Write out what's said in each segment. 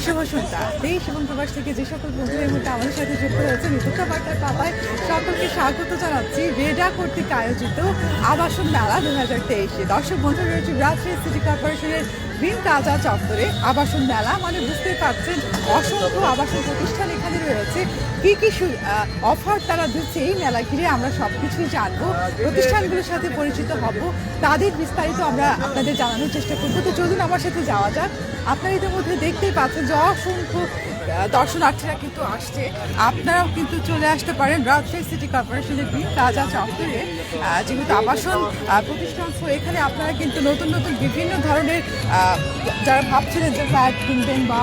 শুভ সন্ধ্যা। দেশ এবং প্রবাস থেকে যে সকল বন্ধুরা এই মুহূর্তে আমাদের সাথে যুক্ত হয়েছেন উত্তর বার্তার পাতায় সকলকে স্বাগত জানাচ্ছি রেডা কর্তৃক আয়োজিত আবাসন মেলা 2023। দর্শক বন্ধুরা রয়েছে রাজশাহী সিটি কর্পোরেশনের গ্রিন প্লাজা চত্বরে আবাসন মেলা, মানে বুঝতেই পারছেন অসংখ্য আবাসন প্রতিষ্ঠান এখানে রয়েছে। কি কি অফার তারা দিচ্ছে এই মেলা ঘিরে আমরা সব কিছুই জানবো, প্রতিষ্ঠানগুলোর সাথে পরিচিত হব, তাদের বিস্তারিত আমরা আপনাদের জানানোর চেষ্টা করবো। তো চলুন আমার সাথে যাওয়া যাক। আপনারা ইতিমধ্যে দেখতেই পাচ্ছেন যে অসংখ্য দর্শনার্থীরা কিন্তু আসছে। আপনারাও কিন্তু চলে আসতে পারেন রাজশাহী সিটি কর্পোরেশনের গ্রিন প্লাজা চত্বরে, যেহেতু আবাসন প্রতিষ্ঠান। এখানে আপনারা কিন্তু নতুন নতুন বিভিন্ন ধরনের যারা ভাবছিলেন যে ফ্ল্যাট কিনবেন বা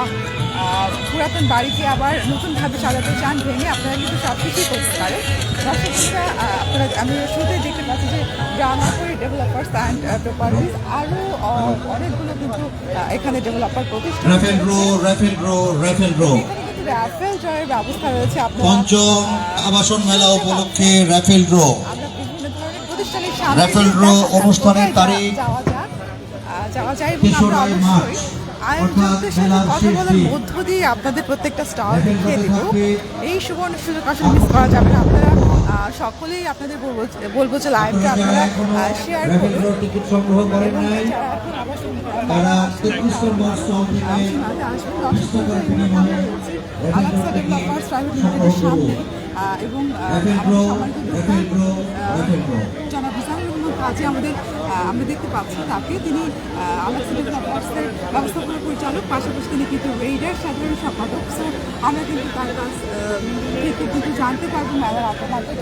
পুরাতন বাড়িকে আবার নতুনভাবে সাজাতে চান ভেঙে, আপনারা কিন্তু সব কিছুই করতে পারেন। দর্শকরা আপনারা আমি শুরুতেই দেখতে পাচ্ছি যে গ্রামাপুরি ডেভেলপার্স অ্যান্ড প্রপার্টিজ আরও অনেকগুলো কিন্তু এখানে ডেভেলপার প্রতিষ্ঠান, রাফেল ড্রয়ের ব্যবস্থা রয়েছে। পঞ্চম আবাসন মেলা উপলক্ষে রাফেল ড্র, আমরা বিভিন্ন ধরনের প্রতিষ্ঠানের সামনে রাফেল ড্র অনুষ্ঠানের তারিখ যাওয়া যায় এবং আমরা অবশ্যই আয়োজকদের সাথে কথা বলার মধ্য দিয়ে আপনাদের প্রত্যেকটা স্টল দেখিয়ে দেব। এই সুবর্ণ সুযোগ আসলে মিস করা যাবে না। আপনারা সকলেই আপনাদের বলবো যে লাইভটা আপনারা শেয়ার করুন। টিকিট সংগ্রহ করেন নাই তারা 33 নম্বর স্টল থেকে আলাক্সা ডেভেলপার্স প্রাইভেট লিমিটেডের সামনে এবং জনাব হুসাইনুল রহমান কাজী আমরা দেখতে পাচ্ছি তাকে। তিনি আলাক্সা ডেভেলপার্সের ব্যবস্থাপনা পরিচালক, পাশাপাশি তিনি কিন্তু রেইডার সাধারণ সম্পাদক। সো আমরা কিন্তু তার কাছ থেকে কিন্তু জানতে পারবো মেলার আপাতত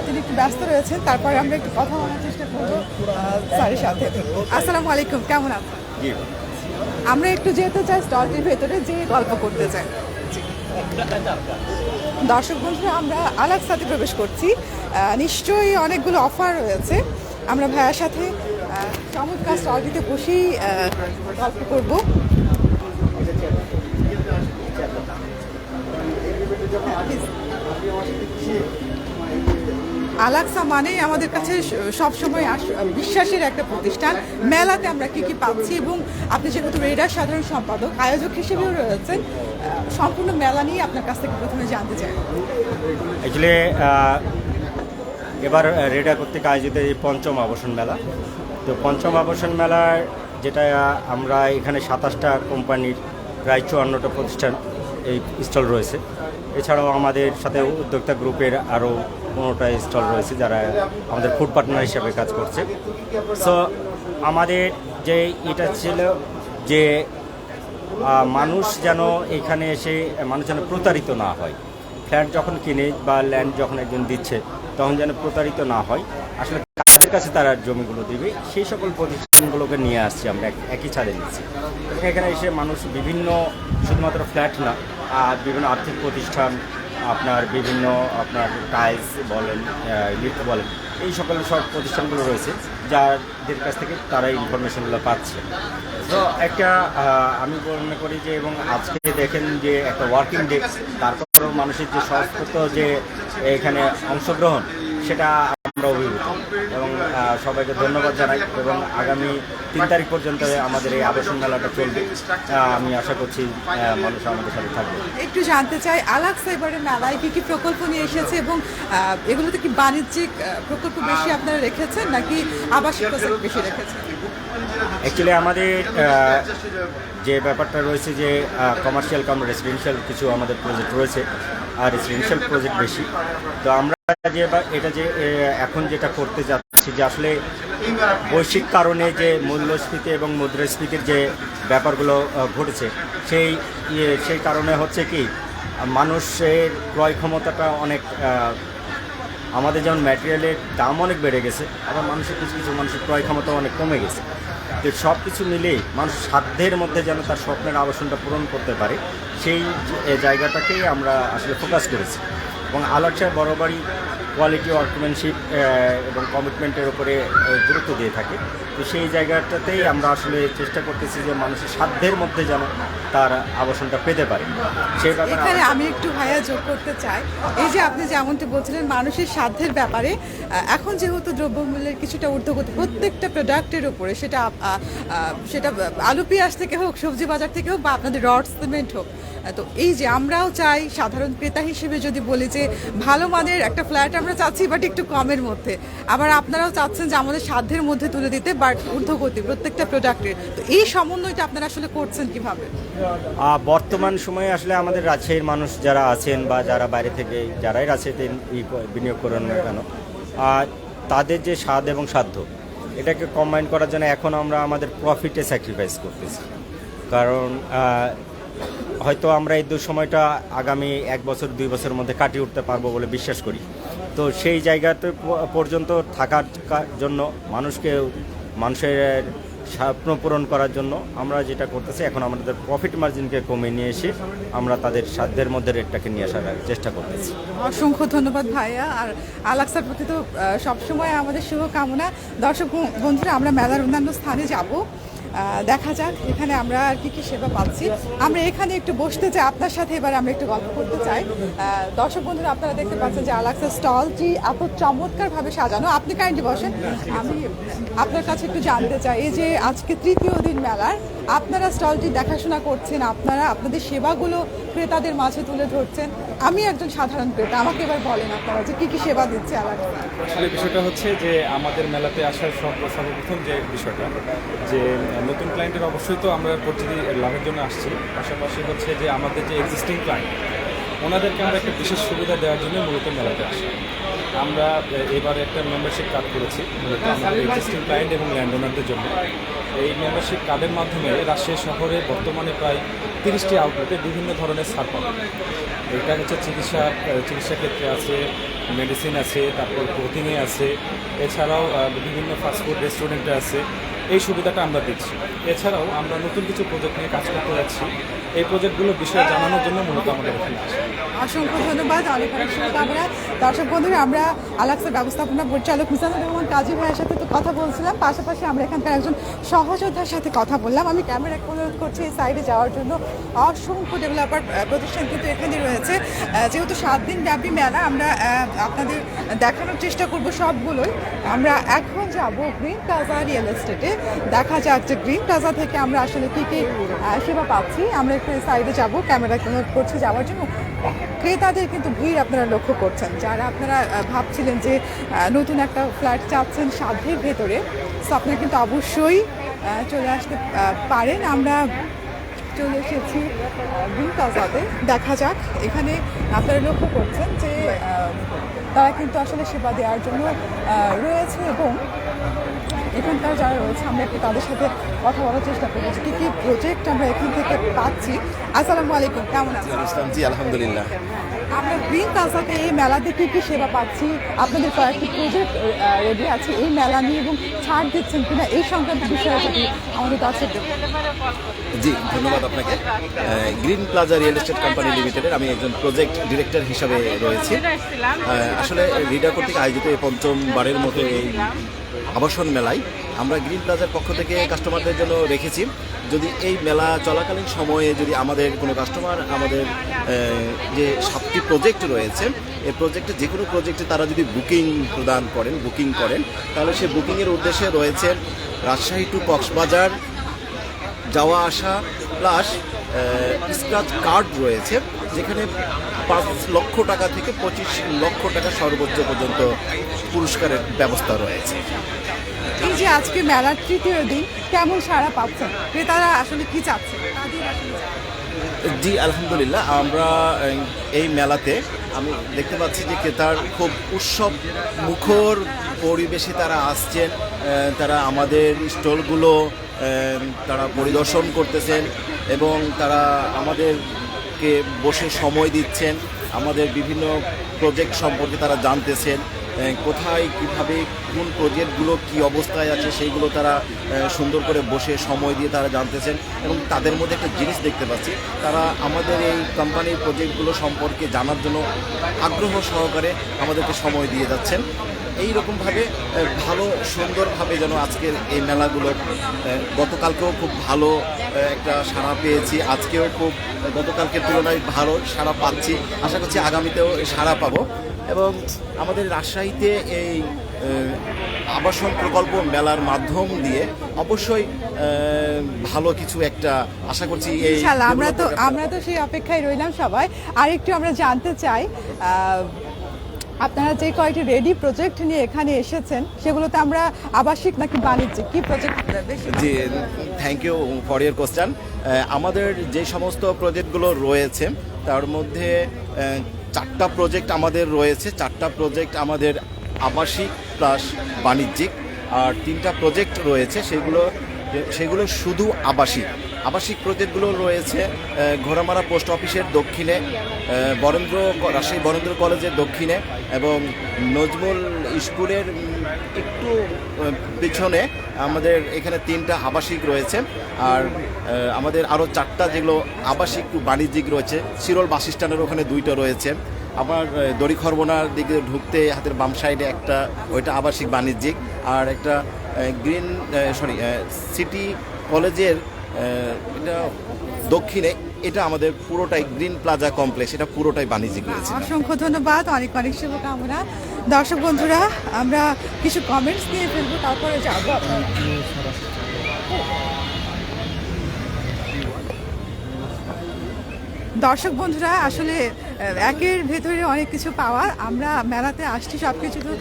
তিনি একটু ব্যস্ত রয়েছেন। তারপরে আমরা একটু কথা বলার চেষ্টা করবো স্যারের সাথে। আসসালামু আলাইকুম, কেমন আছেন? আমরা একটু যেতে চাই স্টলটির ভেতরে, যে গল্প করতে চাই। দর্শক বন্ধুরা, আমরা আলাক্সাতে প্রবেশ করছি। নিশ্চয়ই অনেকগুলো অফার রয়েছে। আমরা ভাইয়ার সাথে চমৎকার স্টলটিতে বসেই গল্প করব। আলাক্সা মানেই আমাদের কাছে সবসময় বিশ্বাসের একটা প্রতিষ্ঠান। মেলাতে আমরা কি কি পাচ্ছি, এবং আপনি যেহেতু রেডার সাধারণ সম্পাদক, আয়োজক হিসেবেও রয়েছেন, সম্পূর্ণ মেলা নিয়ে আপনার কাছ থেকে প্রথমে জানতে চাই। অ্যাকচুয়ালি এবার রেডা কর্তৃক আয়োজিত এই পঞ্চম আবাসন মেলা। তো পঞ্চম আবাসন মেলার যেটা আমরা এখানে 27টা কোম্পানির প্রায় 54টা প্রতিষ্ঠান এই স্টল রয়েছে। এছাড়াও আমাদের সাথে উদ্যোক্তা গ্রুপের আরও 15টা স্টল রয়েছে যারা আমাদের ফুড পার্টনার হিসেবে কাজ করছে। সো আমাদের যে এটা ছিল যে মানুষ যেন এখানে এসে মানুষ যেন প্রতারিত না হয়। ফ্ল্যাট যখন কিনে বা ল্যান্ড যখন একজন দিচ্ছে তখন যেন প্রতারিত না হয়। আসলে কাদের কাছে তারা জমিগুলো দিবে সেই সকল প্রতিষ্ঠানগুলোকে নিয়ে আসছি আমরা একই ছাদে নিচ্ছি। এখানে এসে মানুষ বিভিন্ন, শুধুমাত্র ফ্ল্যাট না, বিভিন্ন আর্থিক প্রতিষ্ঠান, আপনার বিভিন্ন টাইলস বলেন, লিফট বলেন, এই সকল সব প্রতিষ্ঠানগুলো রয়েছে যাদের কাছ থেকে তারা ইনফরমেশনগুলো পাচ্ছে। তো একটা আমি মনে করি যে, এবং আজকে দেখেন যে একটা ওয়ার্কিং ডে, তারপরেও মানুষের যে স্বস্ফূর্ত যে এখানে অংশগ্রহণ, সেটা আমরা অভিভূত এবং সবাইকে ধন্যবাদ জানাই। এবং আগামী 3 তারিখ পর্যন্ত আমাদের এই আবাসন মেলাটা চলবে। আমি আশা করছি মানুষ আমাদের সাথে থাকবে। একটু জানতে চাই, আলাক্সা এবারে মেলায় কি কি প্রকল্প নিয়ে এসেছে, এবং এগুলোতে কি বাণিজ্যিক প্রকল্প বেশি আপনারা রেখেছেন নাকি আবাসিক প্রজেক্ট বেশি রেখেছেন? অ্যাকচুয়ালি আমাদের যে ব্যাপারটা রয়েছে যে কমার্শিয়াল কাম রেসিডেন্সিয়াল কিছু আমাদের প্রজেক্ট রয়েছে, আর রেসিডেন্সিয়াল প্রজেক্ট বেশি। তো আমরা যে এটা যে এখন যেটা করতে যাচ্ছি যে আসলে বৈশ্বিক কারণে যে মূল্যস্ফীতি এবং মুদ্রাস্ফীতির যে ব্যাপারগুলো ঘটেছে, সেই কারণে হচ্ছে কি মানুষের ক্রয় ক্ষমতাটা অনেক, আমাদের যেমন ম্যাটেরিয়ালের দাম অনেক বেড়ে গেছে, আবার মানুষের কিছু কিছু মানুষের ক্রয় ক্ষমতা অনেক কমে গেছে। তো সব কিছু মিলেই মানুষ সাধ্যের মধ্যে যেন তার স্বপ্নের আবাসনটা পূরণ করতে পারে, সেই জায়গাটাকেই আমরা আসলে ফোকাস করেছি। এবং আলাক্সা বরাবরই কোয়ালিটি, ওয়ার্কম্যানশিপ এবং কমিটমেন্টের উপরে গুরুত্ব দিয়ে থাকে। তো সেই জায়গাটাতেই আমরা আসলে চেষ্টা করতেছি যে মানুষের সাধ্যের মধ্যে যেন তার আবাসনটা পেতে পারে সেই ব্যাপারে এখানে আমি একটু ভাইয়া যোগ করতে চাই, এই যে আপনি যেমনটি বলছিলেন মানুষের সাধ্যের ব্যাপারে, এখন যেহেতু দ্রব্যমূল্যের কিছুটা ঊর্ধ্বগতি প্রত্যেকটা প্রোডাক্টের উপরে, সেটা সেটা আলু পেঁয়াজ থেকে হোক, সবজি বাজার থেকে হোক, বা আপনাদের রড সিমেন্ট হোক, তো এই যে আমরাও চাই সাধারণ ক্রেতা হিসেবে যদি বলি যে ভালো মানের একটা ফ্ল্যাট আমরা চাচ্ছি বাট একটু কমের মধ্যে, আবার আপনারাও চাচ্ছেন যে আমাদের সাধ্যের মধ্যে তুলে দিতে বাট ঊর্ধ্বগতি প্রত্যেকটা প্রোডাক্টের, তো এই সমন্বয়টা আপনারা আসলে করছেন কিভাবে? বর্তমান সময়ে আসলে আমাদের রাজশাহীর মানুষ যারা আছেন বা যারা বাইরে থেকে যারাই রাজশাহীতে বিনিয়োগ করেন না কেন, তাদের যে স্বাদ এবং সাধ্য এটাকে কম্বাইন করার জন্য এখন আমরা আমাদের প্রফিটে স্যাক্রিফাইস করতেছি। কারণ হয়তো আমরা এই সময়টা আগামী 1 বছর 2 বছরের মধ্যে কাটিয়ে উঠতে পারবো বলে বিশ্বাস করি। তো সেই জায়গাতে পর্যন্ত থাকার জন্য মানুষের স্বপ্ন পূরণ করার জন্য আমরা যেটা করতেছি, এখন আমাদের প্রফিট মার্জিনকে কমিয়ে নিয়ে এসে আমরা তাদের সাধ্যের মধ্যে রেটটাকে নিয়ে আসার চেষ্টা করতেছি। অসংখ্য ধন্যবাদ ভাইয়া। আর আলাক্সার প্রতি তো সবসময় আমাদের শুভকামনা। দর্শক বন্ধুরা, আমরা মেলার অন্যান্য স্থানে যাব, দেখা যাক এখানে আমরা আর কি সেবা পাচ্ছি। আমরা এখানে একটু বসতে চাই আপনার সাথে, এবার আমরা একটু গল্প করতে চাই। দর্শক বন্ধুরা, আপনারা দেখতে পাচ্ছেন যে আলাক্সার স্টলটি এত চমৎকারভাবে সাজানো। আপনি কাইন্ডলি বসেন, আমি আপনার কাছে একটু জানতে চাই, এই যে আজকে 3য় দিন মেলার, আপনারা স্টলটি দেখাশোনা করছেন, আপনারা আপনাদের সেবাগুলো ক্রেতাদের মাঝে তুলে ধরছেন। আমি একজন সাধারণ ক্রেতা, আমাকে এবার বলেন আপনারা যে কী সেবা দিচ্ছে আলাক্সা। আসলে বিষয়টা হচ্ছে যে আমাদের মেলাতে আসার সর্বপ্রথম যে বিষয়টা, যে নতুন ক্লায়েন্টের অবশ্যই তো আমরা পরিচিতি লাভের জন্য আসছি, পাশাপাশি হচ্ছে যে আমাদের যে এক্সিস্টিং ক্লায়েন্ট ওনাদেরকে আমরা একটা বিশেষ সুবিধা দেওয়ার জন্য মূলত মেলাতে আসি। আমরা এবারে একটা মেম্বারশিপ কার্ড করেছি মূলত আমাদের এক্সিস্টিং ক্লায়েন্ট এবং ল্যান্ড ওনারদের জন্য। এই মেম্বারশিপ কার্ডের মাধ্যমে রাজশাহী শহরে বর্তমানে প্রায় 30টি আউটলেটে বিভিন্ন ধরনের ছাড় পাবে। এটা হচ্ছে চিকিৎসা ক্ষেত্রে আছে, মেডিসিন আছে, তারপর ক্লোথিংয়ে আছে, এছাড়াও বিভিন্ন ফাস্টফুড রেস্টুরেন্টে আছে। এই সুবিধাটা আমরা দিচ্ছি। এছাড়াও আমরা নতুন কিছু প্রজেক্ট নিয়ে কাজ করতে যাচ্ছি। এই প্রজেক্টগুলোর বিষয়ে জানানোর জন্য মূলত আমাদের এখানে আসে। অসংখ্য ধন্যবাদ, অনেক অনেক শুভকামনা। দর্শক বন্ধুরা, আমরা আলাক্সার ব্যবস্থাপনা পরিচালক মিজানুর রহমান কাজী ভাইয়ের সাথে তো কথা বলছিলাম, পাশাপাশি আমরা এখানকার একজন সহযোদ্ধার সাথে কথা বললাম। আমি ক্যামেরা অনুরোধ করছি এই সাইডে যাওয়ার জন্য। অসংখ্য ডেভেলপার প্রতিষ্ঠান কিন্তু এখানে রয়েছে। যেহেতু 7 দিন ব্যাপী মেলা, আমরা আপনাদের দেখানোর চেষ্টা করব সবগুলোই। আমরা এখন যাব গ্রিন প্লাজা রিয়েল এস্টেটে, দেখা যাক যে গ্রিন প্লাজা থেকে আমরা আসলে কী কী সেবা পাচ্ছি। আমরা একটু সাইডে যাব, ক্যামেরা অনুরোধ করছি যাওয়ার জন্য। ক্রেতাদের কিন্তু ভিড় আপনারা লক্ষ্য করছেন, যারা আপনারা ভাবছিলেন যে নতুন একটা ফ্ল্যাট চাচ্ছেন সাধ্যের ভেতরে, তো আপনারা কিন্তু অবশ্যই চলে আসতে পারেন। আমরা চলে এসেছি গ্রিন প্লাজাতে, দেখা যাক এখানে আপনারা লক্ষ্য করছেন যে তারা কিন্তু আসলে সেবা দেওয়ার জন্য রয়েছে, এবং এখানকার যারা রয়েছে আমরা একটু তাদের সাথে কথা বলার চেষ্টা করবো যে কী কী প্রজেক্ট আমরা এখান থেকে পাচ্ছি। আসসালামু আলাইকুম, কেমন আছেন? জি আলহামদুলিল্লাহ। আমরা গ্রিন প্লাজাতে এই মেলাতে কী কী সেবা পাচ্ছি, আপনাদের কয়েকটি প্রজেক্ট রেডি আছে এই মেলা নিয়ে, এবং ছাড় দিচ্ছেন কিনা এই সংক্রান্ত বিষয়ে যদি আমাদের দর্শকদের। জি ধন্যবাদ আপনাকে। Green plaza real estate company লিমিটেডের আমি একজন প্রজেক্ট ডিরেক্টর হিসাবে রয়েছি। আসলে রিডা কর্তৃক আয়োজিত এই 5মবারের মতো এই আবাসন মেলায় আমরা গ্রিন প্লাজার পক্ষ থেকে কাস্টমারদের জন্য রেখেছি, যদি এই মেলা চলাকালীন সময়ে যদি আমাদের কোনো কাস্টমার আমাদের যে 7টি প্রজেক্ট রয়েছে, এই প্রজেক্টে যে কোনো প্রজেক্টে তারা যদি বুকিং করেন তাহলে সে বুকিংয়ের উদ্দেশ্যে রয়েছে রাজশাহী টু কক্সবাজার যাওয়া আসা, প্লাস স্ক্র্যাচ কার্ড রয়েছে, যেখানে 5 লক্ষ টাকা থেকে 25 লক্ষ টাকা সর্বোচ্চ পর্যন্ত পুরস্কারের ব্যবস্থা রয়েছে। এই যে আজকে মেলার 3য় দিন, কেমন সাড়া পাচ্ছেন? ক্রেতারা আসলে কি চাচ্ছে? জি আলহামদুলিল্লাহ, আমরা এই মেলাতে আমি দেখতে পাচ্ছি যে ক্রেতার খুব উৎসব মুখর পরিবেশে তারা আসছেন। তারা আমাদের স্টলগুলো তারা পরিদর্শন করতেছেন এবং তারা আমাদেরকে বসে সময় দিচ্ছেন, আমাদের বিভিন্ন প্রজেক্ট সম্পর্কে তারা জানতেছেন, কোথায় কিভাবে কোন প্রজেক্টগুলো কি অবস্থায় আছে সেইগুলো তারা সুন্দর করে বসে সময় দিয়ে তারা জানতেছেন। এবং তাদের মধ্যে একটা জিনিস দেখতে পাচ্ছি, তারা আমাদের এই কোম্পানির প্রজেক্টগুলো সম্পর্কে জানার জন্য আগ্রহ সহকারে আমাদেরকে সময় দিয়ে যাচ্ছেন। এই রকমভাবে ভালো সুন্দরভাবে যেন আজকের এই মেলাগুলো গতকালকেও খুব ভালো একটা সাড়া পেয়েছি, আজকেও খুব গতকালকের তুলনায় ভালো সাড়া পাচ্ছি, আশা করছি আগামীতেও সাড়া পাবো। এবং আমাদের রাজশাহীতে এই আবাসন প্রকল্প মেলার মাধ্যম দিয়ে অবশ্যই ভালো কিছু একটা আশা করছি এই ইনশাআল্লাহ আমরা তো সেই অপেক্ষায় রইলাম সবাই। আর একটু আমরা জানতে চাই আপনারা যে কয়টি রেডি প্রজেক্ট নিয়ে এখানে এসেছেন সেগুলোতে আমরা আবাসিক নাকি বাণিজ্যিক কি প্রজেক্ট বেশি? জি, thank you for your question. আমাদের যে সমস্ত প্রজেক্টগুলো রয়েছে তার মধ্যে 4টা প্রজেক্ট আমাদের রয়েছে, 4টা প্রজেক্ট আমাদের আবাসিক প্লাস বাণিজ্যিক, আর 3টা প্রজেক্ট রয়েছে সেগুলো শুধু আবাসিক প্রজেক্টগুলো রয়েছে ঘোড়ামারা পোস্ট অফিসের দক্ষিণে, রাজশাহী বরেন্দ্র কলেজের দক্ষিণে এবং নজমুল স্কুলের একটু পিছনে আমাদের এখানে 3টা আবাসিক রয়েছে। আর আমাদের আরও 4টা যেগুলো আবাসিক বাণিজ্যিক রয়েছে, সিরোল বাস স্ট্যান্ডের ওখানে 2টা রয়েছে। আবার দড়িখরবনার দিকে ঢুকতে হাতের বাম সাইডে একটা, ওইটা আবাসিক বাণিজ্যিক। আর একটা সিটি কলেজের এটা দক্ষিণে, এটা আমাদের পুরোটাই গ্রিন প্লাজা কমপ্লেক্স, এটা পুরোটাই বাণিজ্যিক রয়েছে। অসংখ্য ধন্যবাদ, অনেক অনেক শুভকামনা। দর্শক বন্ধুরা, আমরা কিছু কমেন্টস নিয়ে ফেলবো, তারপরে যাবো আপনারা। দর্শক বন্ধুরা, আসলে একের ভেতরে অনেক কিছু পাওয়ার, আমরা মেলাতে আসছি, সব কিছু তো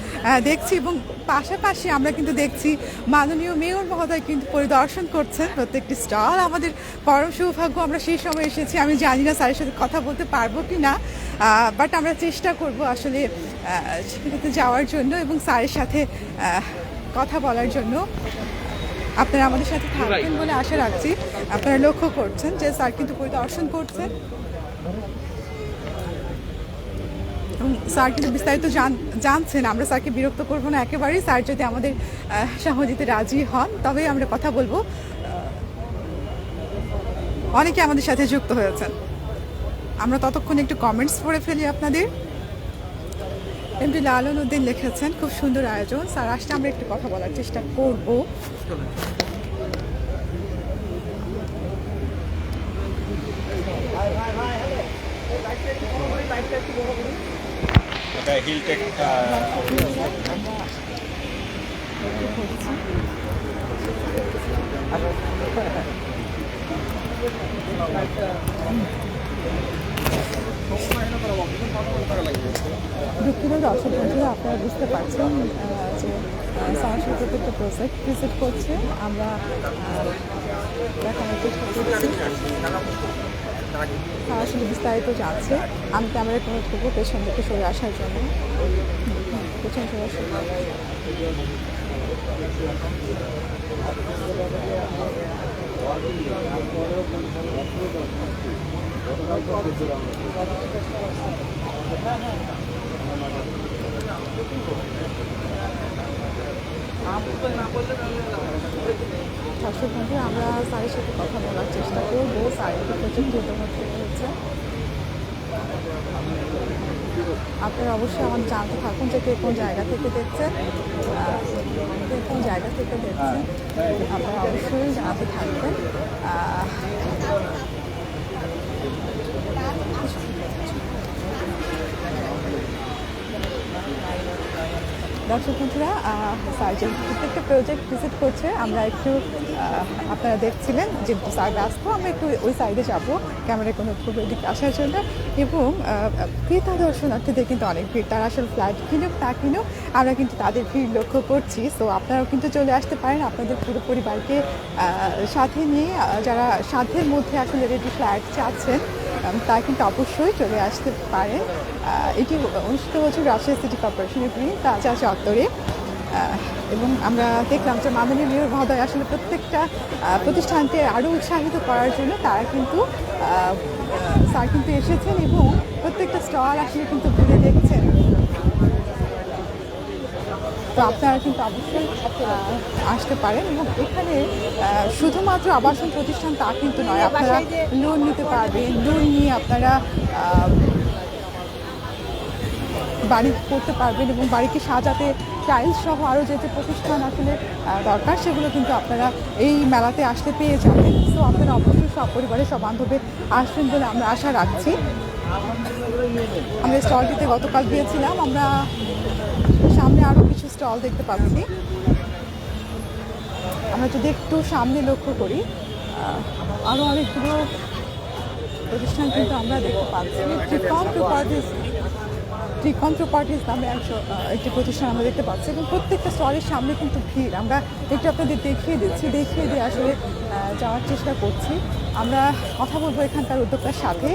দেখছি এবং পাশাপাশি আমরা কিন্তু দেখছি মাননীয় মেয়র মহোদয় কিন্তু পরিদর্শন করছেন প্রত্যেকটি স্টল। আমাদের পরম সৌভাগ্য, আমরা সেই সময় এসেছি। আমি জানি না স্যারের সাথে কথা বলতে পারবো কি না, বাট আমরা চেষ্টা করব আসলে সেখানে যাওয়ার জন্য এবং স্যারের সাথে কথা বলার জন্য। আপনারা আমাদের সাথে থাকবেন বলে আশা রাখছি। আপনারা লক্ষ্য করছেন যে স্যার কিন্তু পরিদর্শন করছেন এবং স্যার কিন্তু বিস্তারিত জানছেন। আমরা স্যারকে বিরক্ত করবো না একেবারেই। স্যার যদি আমাদের সামনে দিতে রাজি হন তবে আমরা কথা বলবো। অনেকে আমাদের সাথে যুক্ত হয়েছেন, আমরা ততক্ষণ একটু কমেন্টস পড়ে ফেলি আপনাদের। এমডি লালন উদ্দিন লিখেছেন, খুব সুন্দর আয়োজন, স্যার আসলে আমরা একটু কথা বলার চেষ্টা করব। হিলটেক দুঃখিত দর্শক বন্ধুরা, আপনারা বুঝতে পারছেন যে সরাসরি প্রত্যেকটা প্রজেক্ট ভিজিট করছে, আমরা দেখানোর চেষ্টা করছি। সরাসরি বিস্তারিত যাচ্ছে। আমি ক্যামেরা কোনো করবো পেছন দিকে সরে আসার জন্য, পেছন সরে আসা। দর্শক বন্ধু, আমরা স্যারের সাথে কথা বলার চেষ্টা করবো। স্যারের প্রজেক্ট ইতিমধ্যে হয়েছে, আপনারা অবশ্যই আমার জানতে থাকুন যে কে কোন জায়গা থেকে দেখছেন, কে কোন জায়গা থেকে দেখছেন, আপনারা অবশ্যই জানাতে থাকবেন। দর্শক বন্ধুরা, স্যার যে প্রত্যেকটা প্রজেক্ট ভিজিট করছে, আমরা একটু আপনারা দেখছিলেন যে স্যার ব্যস্ত, আমরা একটু ওই সাইডে যাবো ক্যামেরায় কোনো খুব এদিকে আসার জন্য। এবং ক্রেতা দর্শনার্থীদের কিন্তু অনেক ভিড়, তারা আসলে ফ্ল্যাট কিনুক না কিনুক, আমরা কিন্তু তাদের ভিড় লক্ষ্য করছি। সো আপনারাও কিন্তু চলে আসতে পারেন আপনাদের পুরো পরিবারকে সাথে নিয়ে, যারা সাধ্যের মধ্যে আসলে রেডি ফ্ল্যাট চাচ্ছেন তা কিন্তু অবশ্যই চলে আসতে পারেন। এটি অনুষ্ঠিত হচ্ছে রাজশাহী সিটি কর্পোরেশনের গ্রিন প্লাজা চত্বরে। এবং আমরা দেখলাম যে মাননীয় মেয়র মহোদয় আসলে প্রত্যেকটা প্রতিষ্ঠানকে আরও উৎসাহিত করার জন্য তারা কিন্তু স্যার কিন্তু এসেছেন এবং প্রত্যেকটা স্টল আসলে কিন্তু ঘুরে দেখছেন। তো আপনারা কিন্তু অবশ্যই আসতে পারেন এবং এখানে শুধুমাত্র আবাসন প্রতিষ্ঠান তা কিন্তু নয়, আপনারা লোন নিতে পারবেন। লোন নিয়ে আপনারা বাড়ি করতে পারবেন এবং বাড়িকে সাজাতে টাইলস সহ আরও যে যে প্রতিষ্ঠান আসলে দরকার সেগুলো কিন্তু আপনারা এই মেলাতে আসলে পেয়ে যাবেন। তো আপনারা অবশ্যই সব পরিবারের সব বান্ধবে আসবেন বলে আমরা আশা রাখছি। আমরা স্টলটিতে গতকাল গিয়েছিলাম, আমরা সামনে আরও কিছু স্টল দেখতে পাচ্ছি। আমরা যদি একটু সামনে লক্ষ্য করি আরও অনেকগুলো প্রতিষ্ঠান কিন্তু আমরা দেখতে পাচ্ছি। ত্রিকম প্রপার্টিজ নামে একটি প্রতিষ্ঠান আমরা দেখতে পাচ্ছি এবং প্রত্যেকটা স্টলের সামনে কিন্তু ভিড়। আমরা একটু আপনাদের দেখিয়ে দিয়ে আসলে যাওয়ার চেষ্টা করছি। আমরা কথা বলবো এখানকার উদ্যোক্তার সাথে,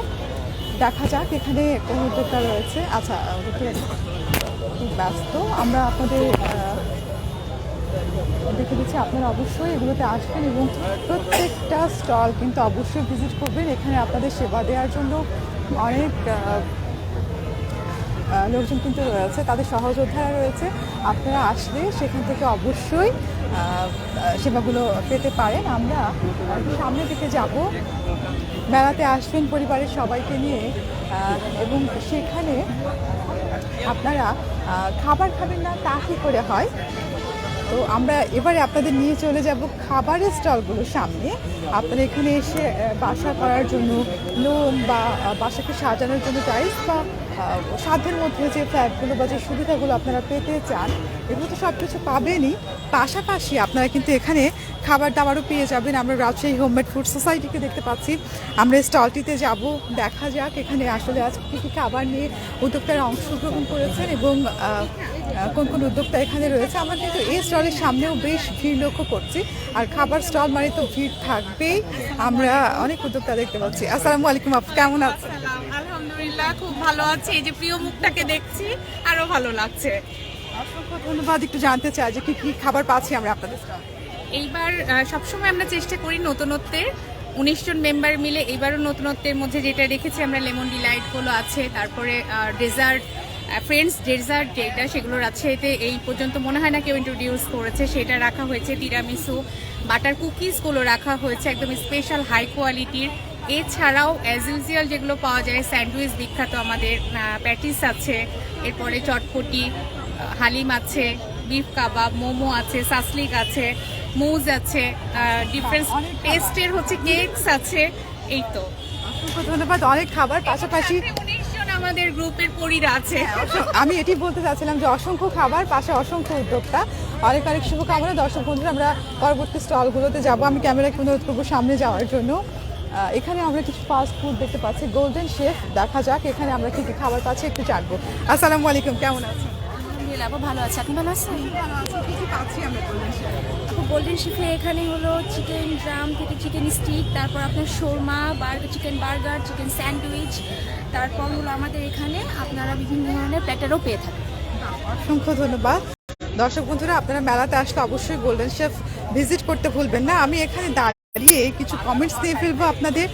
দেখা যাক এখানে কোন উদ্যোক্তা রয়েছে। আচ্ছা, ব্যস্ত, আমরা আপনাদের দেখে দিচ্ছি। আপনারা অবশ্যই এগুলোতে আসবেন এবং প্রত্যেকটা স্টল কিন্তু অবশ্যই ভিজিট করবেন। এখানে আপনাদের সেবা দেওয়ার জন্য অনেক লোকজন কিন্তু রয়েছে, তাদের সহযোদ্ধারা রয়েছে। আপনারা আসলে সেখান থেকে অবশ্যই সেবাগুলো পেতে পারেন। আমরা সামনের দিকে যাব, মেলাতে আসবেন পরিবারের সবাইকে নিয়ে এবং সেখানে আপনারা খাবার খাবেন না তা কী করে হয়। তো আমরা এবারে আপনাদের নিয়ে চলে যাব খাবারের স্টলগুলোর সামনে। আপনারা এখানে এসে বাসা করার জন্য লোন বা বাসাকে সাজানোর জন্য টাইলস বা সাধ্যের মধ্যে যে ফ্ল্যাটগুলো বা যে সুবিধাগুলো আপনারা পেতে চান এগুলো তো সব কিছু পাবেনই, পাশাপাশি আপনারা কিন্তু এখানে খাবার দাবারও পেয়ে যাবেন। আমরা রাজশাহী হোমমেড ফুড সোসাইটিকে দেখতে পাচ্ছি। আমরা স্টলটিতে যাব, দেখা যাক এখানে আসলে আজ কী কী খাবার নিয়ে উদ্যোক্তারা অংশগ্রহণ করেছেন এবং কোন কোন উদ্যোক্তা এখানে রয়েছে। আমরা কিন্তু এই স্টলের সামনেও বেশ ভিড় লক্ষ্য করছি, আর খাবার স্টল মানে তো ভিড় থাকবেই। আমরা অনেক উদ্যোক্তা দেখতে পাচ্ছি। আসসালামু আলাইকুম, আপু কেমন আছেন? আলহামদুলিল্লাহ, খুব ভালো আছি। এই যে প্রিয় মুখটাকে দেখছি আরো ভালো লাগছে। অসংখ্য ধন্যবাদ। একটু জানতে চাই যে কি কি খাবার পাচ্ছি আমরা আপনাদের স্টল? এইবার সবসময় আমরা চেষ্টা করি নতুনত্বের। 19 জন মেম্বার মিলে এবারও নতুনত্বের মধ্যে যেটা রেখেছি আমরা, লেমন ডিলাইটগুলো আছে, তারপরে ডেজার্ট ফ্রেন্ডস ডেজার্ট যেটা সেগুলো রাজশাহীতে এই পর্যন্ত মনে হয় না কেউ ইন্ট্রোডিউস করেছে, সেটা রাখা হয়েছে। তিরামিসু বাটার কুকিজগুলো রাখা হয়েছে একদম স্পেশাল হাই কোয়ালিটির। এছাড়াও অ্যাজ ইউজুয়াল যেগুলো পাওয়া যায়, স্যান্ডউইচ বিখ্যাত আমাদের, প্যাটিস আছে, এরপরে চটপটি, হালিম আছে, বিফ কাবাব, মোমো আছে, সাসলিক আছে, মুজ আছে, ডিফারেন্ট টেস্টের হচ্ছে কেকস আছে। এই তো অসংখ্য ধন্যবাদ। অনেক খাবার, পাশাপাশি 19 জন আমাদের গ্রুপের পরিরা আছে। আমি এটি বলতে চাচ্ছিলাম যে অসংখ্য খাবার, পাশে অসংখ্য উদ্যোক্তা। অনেক অনেক শুভকামনা। দর্শক বন্ধুরা, আমরা পরবর্তী স্টলগুলোতে যাব। আমি ক্যামেরাকে অনুরোধ করবো সামনে যাওয়ার জন্য। এখানে আমরা কিছু ফাস্ট ফুড দেখতে পাচ্ছি, গোল্ডেন শেফ। দেখা যাক এখানে আমরা কি কি খাবার পাচ্ছি, একটু জানবো। আসসালামু আলাইকুম, কেমন আছেন? আলহামদুলিল্লাহ, আপু ভালো আছে। আপনি ভালো আছেন? ভালো আছি। কি কি পাচ্ছি আমরা গোল্ডেন শেফ? আপু গোল্ডেন শিফে এখানে হলো চিকেন ড্রাম থেকে চিকেন স্টিক, তারপর আপনার শোরমা, চিকেন বার্গার, চিকেন স্যান্ডউইচ, তারপর হলো আমাদের এখানে আপনারা বিভিন্ন ধরনের প্ল্যাটারও পেয়ে থাকেন। অসংখ্য ধন্যবাদ। দর্শক বন্ধুরা, আপনারা মেলাতে আসলে অবশ্যই গোল্ডেন শেফ ভিজিট করতে ভুলবেন না। আমি এখানে দাঁড়িয়ে কিছু কমেন্টস দিয়ে ফেলবো আপনাদের।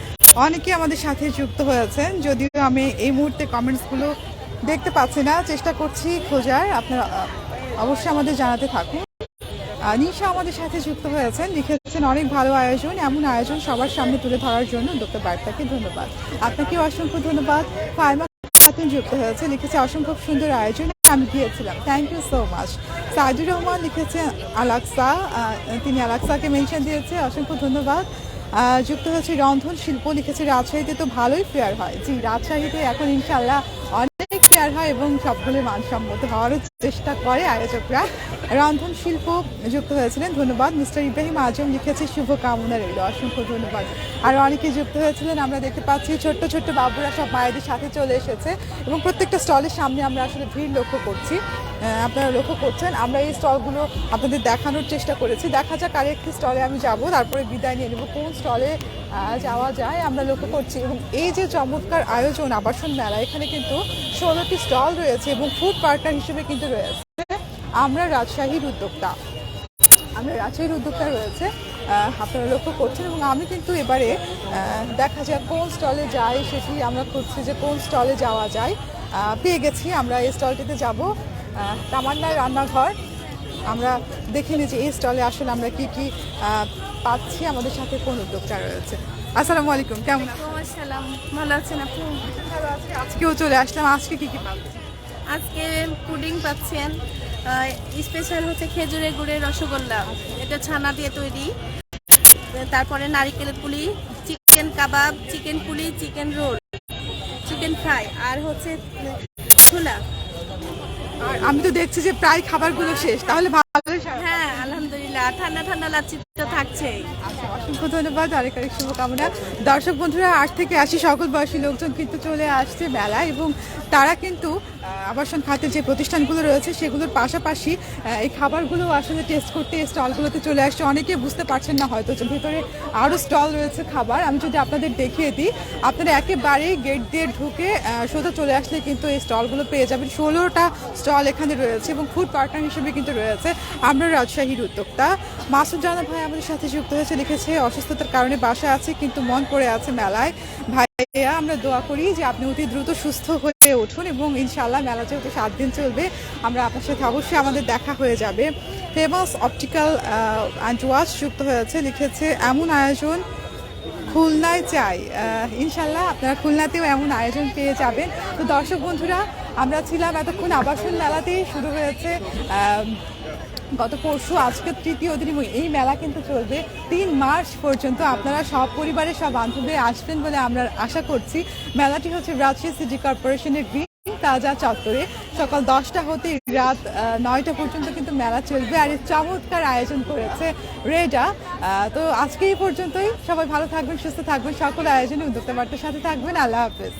অনেকেই আমাদের সাথে যুক্ত হয়েছেন, যদিও আমি এই মুহূর্তে কমেন্টসগুলো দেখতে পাচ্ছি না, চেষ্টা করছি খোঁজার। আপনারা অবশ্যই আমাদের জানাতে থাকুন। নিশা আমাদের সাথে যুক্ত হয়েছেন, লিখেছেন অনেক ভালো আয়োজন, এমন আয়োজন সবার সামনে তুলে ধরার জন্য উদ্যোক্তা বার্তাকে ধন্যবাদ। আপনাকেও অসংখ্য ধন্যবাদ। ফাইমা খাতুন যুক্ত হয়েছে, লিখেছে অসংখ্য সুন্দর আয়োজন, আমি গিয়েছিলাম, thank you so much. Saidur Rahman লিখেছেন আলাক্সা, তিনি আলাক্সাকে মেনশন দিয়েছে, অসংখ্য ধন্যবাদ। যুক্ত হয়েছে রন্ধন শিল্প, লিখেছে রাজশাহীতে তো ভালোই ফেয়ার হয়। জি, রাজশাহীতে এখন ইনশাল্লাহ অনেক ফেয়ার হয় এবং সবগুলো মানসম্মত হওয়ারও চেষ্টা করে আয়োজকরা। রন্ধন শিল্প যুক্ত হয়েছিলেন, ধন্যবাদ। মিস্টার ইব্রাহিম আজম লিখেছে শুভকামনা রইল, অসংখ্য ধন্যবাদ। আর অনেকে যুক্ত হয়েছিলেন, আমরা দেখতে পাচ্ছি ছোট্ট ছোট্ট বাবুরা সব মায়েদের সাথে চলে এসেছে এবং প্রত্যেকটা স্টলের সামনে আমরা আসলে ভিড় লক্ষ্য করছি। আপনারা লক্ষ্য করছেন, আমরা এই স্টলগুলো আপনাদের দেখানোর চেষ্টা করেছি। দেখা যাক আরেকটি স্টলে আমি যাব, তারপরে বিদায় নিয়ে নেব। কোন স্টলে যাওয়া যায় আমরা লক্ষ্য করছি। এবং এই যে চমৎকার আয়োজন আবাসন মেলা, এখানে কিন্তু 16টি স্টল রয়েছে এবং ফুড পার্টনার হিসেবে কিন্তু রয়েছে আমরা রাজশাহীর উদ্যোক্তা। রয়েছে, আপনারা লক্ষ্য করছেন। এবং আমি কিন্তু এবারে দেখা যাক কোন স্টলে যাই, সেটি আমরা খুঁজছি যে কোন স্টলে যাওয়া যায়। পেয়ে গেছি, আমরা এই স্টলটিতে যাব, তামান্নার রান্নাঘর। আমরা দেখে নিই যে এই স্টলে আসলে আমরা কি কি পাচ্ছি, আমাদের সাথে কোন উদ্যোক্তা রয়েছে। আসসালামু আলাইকুম, কেমন আছেন? আসসালাম, ভালো আছেন আপনি? ভালো আছি। আজকেও চলে আসলাম, আজকে কি কি পাচ্ছি? আজকে পুডিং পাচ্ছেন, স্পেশাল হচ্ছে খেজুরের গুড়ের রসগোল্লা, এটা ছানা দিয়ে তৈরি। তারপরে নারিকেলের পুলি, চিকেন কাবাব, চিকেন পুলি, চিকেন রোল, চিকেন ফ্রাই, আর হচ্ছে ছোলা। আর আমি তো দেখছি যে প্রায় খাবারগুলো শেষ, তাহলে ভালোই সারা। হ্যাঁ আলহামদুলিল্লাহ, ঠান্ডা ঠান্ডা লাচ্ছি তো থাকছেই। আচ্ছা, অসংখ্য ধন্যবাদ, অনেক অনেক শুভকামনা। দর্শক বন্ধুরা, 8 থেকে 80 সকল বয়সী লোকজন কিন্তু চলে আসছে মেলায়, এবং তারা কিন্তু আবাসন খাতে যে প্রতিষ্ঠানগুলো রয়েছে সেগুলোর পাশাপাশি এই খাবারগুলো আসলে টেস্ট করতে এই স্টলগুলোতে চলে আসছে। অনেকে বুঝতে পারছেন না হয়তো যে ভেতরে আরও স্টল রয়েছে খাবার। আমি যদি আপনাদের দেখিয়ে দিই, আপনারা একেবারে গেট দিয়ে ঢুকে সোজা চলে আসলে কিন্তু এই স্টলগুলো পেয়ে যাবেন। 16টা স্টল এখানে রয়েছে এবং ফুড পার্টনার হিসেবে কিন্তু রয়েছে আমরা রাজশাহীর উদ্যোক্তা মাসুদ জানা ভাই আমাদের সাথে যুক্ত হয়েছে। লিখেছে অসুস্থতার কারণে বাসায় আছে কিন্তু মন পড়ে আছে মেলায়। ভাইয়া, আমরা দোয়া করি যে আপনি অতি দ্রুত সুস্থ হয়ে উঠুন, এবং ইনশাআল্লাহ মেলা যেহেতু 7 দিন চলবে, আমরা আপনার সাথে অবশ্যই আমাদের দেখা হয়ে যাবে। ফেমাস অপটিক্যাল অ্যান্ড ওয়াচ যুক্ত হয়েছে, লিখেছে এমন আয়োজন খুলনায় চাই। ইনশাল্লাহ আপনারা খুলনাতেও এমন আয়োজন পেয়ে যাবেন। তো দর্শক বন্ধুরা, আমরা ছিলাম এতক্ষণ আবাসন মেলাতেই। শুরু হয়েছে গত পরশু, আজকে 3য় দিন, এবং এই মেলা কিন্তু চলবে 3 মার্চ পর্যন্ত। আপনারা সব পরিবারের সব বান্ধবী আসবেন বলে আমরা আশা করছি। মেলাটি হচ্ছে রাজশাহী সিটি কর্পোরেশনের গ্রিন প্লাজা চত্বরে সকাল 10টা হতে রাত 9টা পর্যন্ত কিন্তু মেলা চলবে। আর এই চমৎকার আয়োজন করেছে রেডা। তো আজকে এই পর্যন্তই। সবাই ভালো থাকবেন, সুস্থ থাকবেন, সকল আয়োজনে উদ্যোক্তা বার্তার সাথে থাকবেন। আল্লাহ হাফেজ।